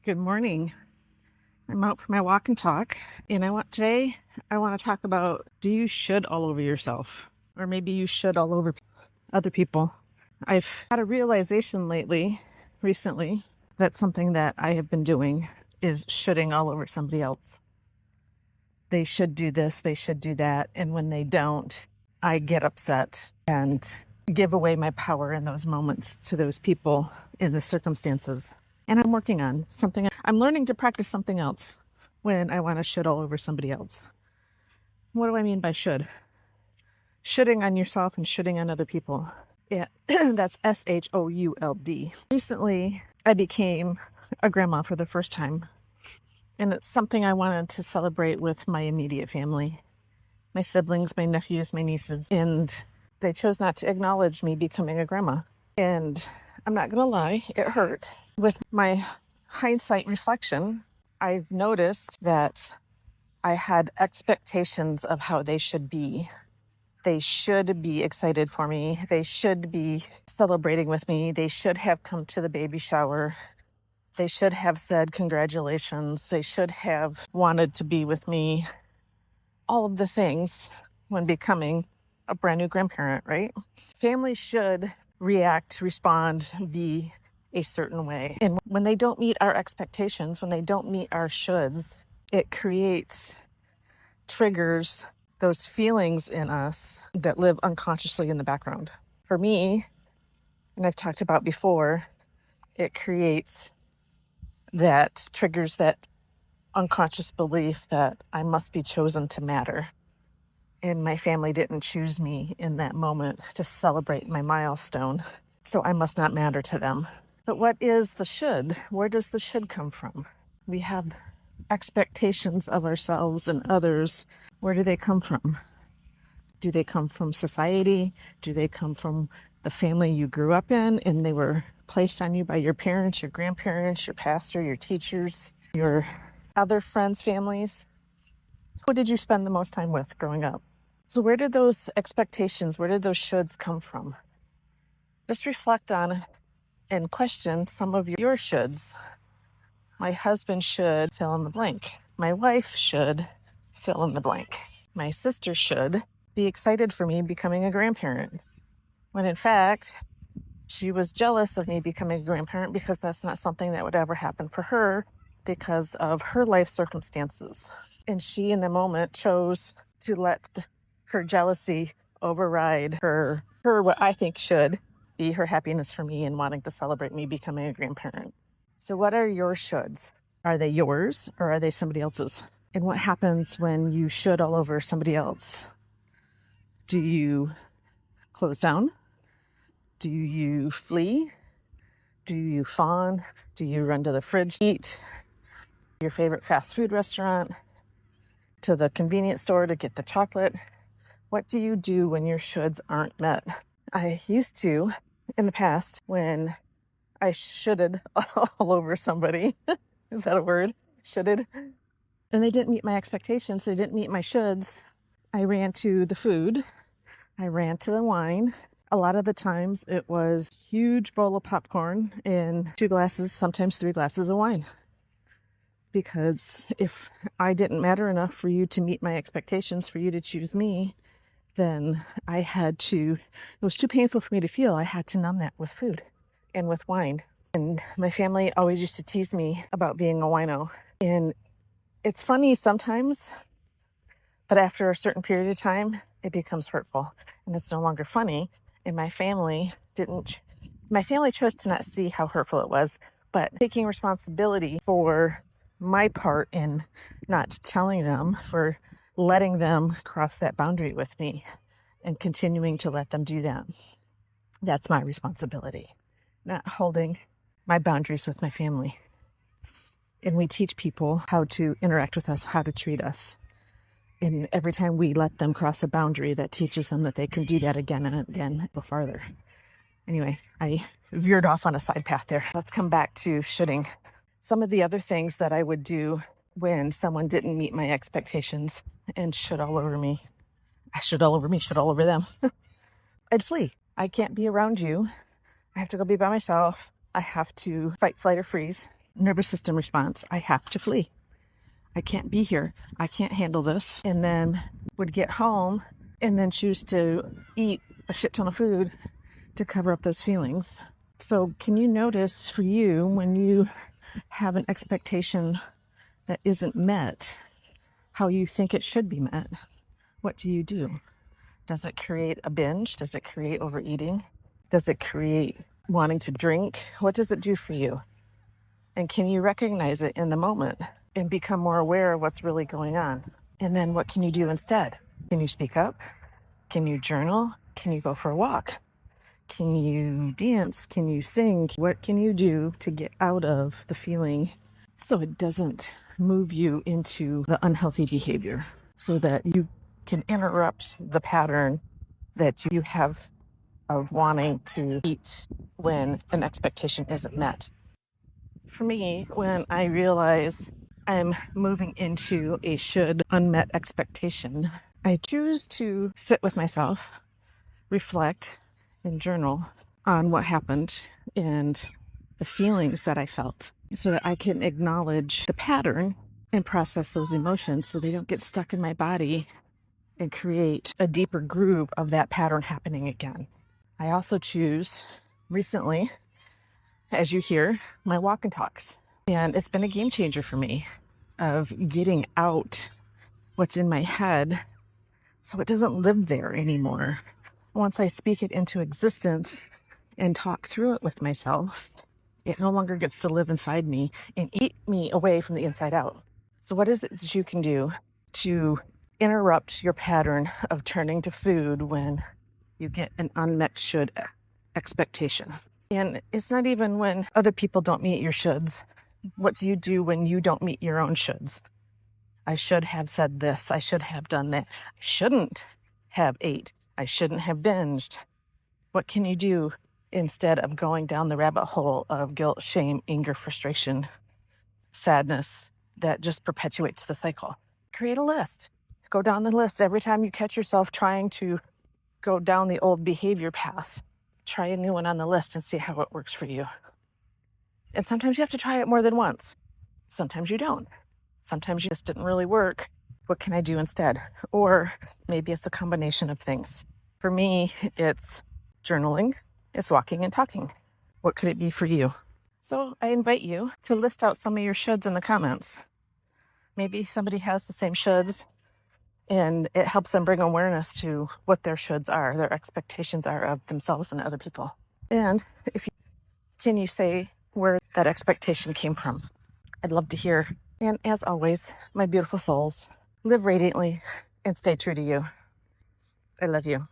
Good morning. I'm out for my walk and talk, and I want to talk about, do you should all over yourself? Or maybe you should all over other people. I've had a realization recently, that something that I have been doing is shoulding all over somebody else. They should do this, they should do that, and when they don't, I get upset and give away my power in those moments to those people in the circumstances. And I'm working on something. I'm learning to practice something else when I want to should all over somebody else. What do I mean by should? Shoulding on yourself and shoulding on other people. Yeah, that's SHOULD. Recently, I became a grandma for the first time. And it's something I wanted to celebrate with my immediate family. My siblings, my nephews, my nieces. And they chose not to acknowledge me becoming a grandma. And I'm not going to lie, it hurt. With my hindsight reflection, I've noticed that I had expectations of how they should be. They should be excited for me. They should be celebrating with me. They should have come to the baby shower. They should have said congratulations. They should have wanted to be with me. All of the things when becoming a brand new grandparent, right? Families should react, respond, be a certain way. And when they don't meet our expectations, when they don't meet our shoulds, it triggers those feelings in us that live unconsciously in the background. For me, and I've talked about before, it triggers that unconscious belief that I must be chosen to matter. And my family didn't choose me in that moment to celebrate my milestone, so I must not matter to them. But what is the should? Where does the should come from? We have expectations of ourselves and others. Where do they come from? Do they come from society? Do they come from the family you grew up in and they were placed on you by your parents, your grandparents, your pastor, your teachers, your other friends' families? Who did you spend the most time with growing up? So where did those expectations, where did those shoulds come from? Just reflect on and question some of your shoulds. My husband should fill in the blank. My wife should fill in the blank. My sister should be excited for me becoming a grandparent. When in fact, she was jealous of me becoming a grandparent because that's not something that would ever happen for her because of her life circumstances. And she, in the moment, chose to let her jealousy override her what I think should be her happiness for me and wanting to celebrate me becoming a grandparent. So what are your shoulds? Are they yours or are they somebody else's? And what happens when you should all over somebody else? Do you close down? Do you flee? Do you fawn? Do you run to the fridge, eat your favorite fast food restaurant, to the convenience store to get the chocolate? What do you do when your shoulds aren't met? I used to, in the past, when I shoulded all over somebody, is that a word? Shoulded? And they didn't meet my expectations, they didn't meet my shoulds. I ran to the food, I ran to the wine. A lot of the times it was a huge bowl of popcorn and 2 glasses, sometimes 3 glasses of wine. Because if I didn't matter enough for you to meet my expectations, for you to choose me, then it was too painful for me to feel. I had to numb that with food and with wine. And my family always used to tease me about being a wino. And it's funny sometimes, but after a certain period of time, it becomes hurtful and it's no longer funny. And my family chose to not see how hurtful it was, but taking responsibility for my part in not telling them, for letting them cross that boundary with me and continuing to let them do that. That's my responsibility, not holding my boundaries with my family. And we teach people how to interact with us, how to treat us. And every time we let them cross a boundary, that teaches them that they can do that again and again, go farther. Anyway, I veered off on a side path there. Let's come back to shoulding. Some of the other things that I would do when someone didn't meet my expectations and should all over me, should all over them, I'd flee. I can't be around you. I have to go be by myself. I have to fight, flight, or freeze. nervous system response. I have to flee. I can't be here. I can't handle this. And then would get home and then choose to eat a shit ton of food to cover up those feelings. So can you notice for you when you have an expectation that isn't met, how you think it should be met? What do? Does it create a binge? Does it create overeating? Does it create wanting to drink? What does it do for you? And can you recognize it in the moment and become more aware of what's really going on? And then what can you do instead? Can you speak up? Can you journal? Can you go for a walk? Can you dance? Can you sing? What can you do to get out of the feeling so it doesn't move you into the unhealthy behavior, so that you can interrupt the pattern that you have of wanting to eat when an expectation isn't met? For me, when I realize I'm moving into a should unmet expectation, I choose to sit with myself, reflect, and journal on what happened and the feelings that I felt so that I can acknowledge the pattern and process those emotions so they don't get stuck in my body and create a deeper groove of that pattern happening again. I also choose recently, as you hear, my walk and talks. And it's been a game changer for me of getting out what's in my head so it doesn't live there anymore. Once I speak it into existence and talk through it with myself, it no longer gets to live inside me and eat me away from the inside out. So what is it that you can do to interrupt your pattern of turning to food when you get an unmet should expectation? And it's not even when other people don't meet your shoulds. What do you do when you don't meet your own shoulds? I should have said this. I should have done that. I shouldn't have ate. I shouldn't have binged. What can you do instead of going down the rabbit hole of guilt, shame, anger, frustration, sadness that just perpetuates the cycle? Create a list. Go down the list. Every time you catch yourself trying to go down the old behavior path, try a new one on the list and see how it works for you. And sometimes you have to try it more than once. Sometimes you don't. Sometimes you just didn't really work. What can I do instead? Or maybe it's a combination of things. For me, it's journaling, it's walking and talking. What could it be for you? So I invite you to list out some of your shoulds in the comments. Maybe somebody has the same shoulds and it helps them bring awareness to what their shoulds are, their expectations are of themselves and other people. And can you say where that expectation came from? I'd love to hear. And as always, my beautiful souls, live radiantly and stay true to you. I love you.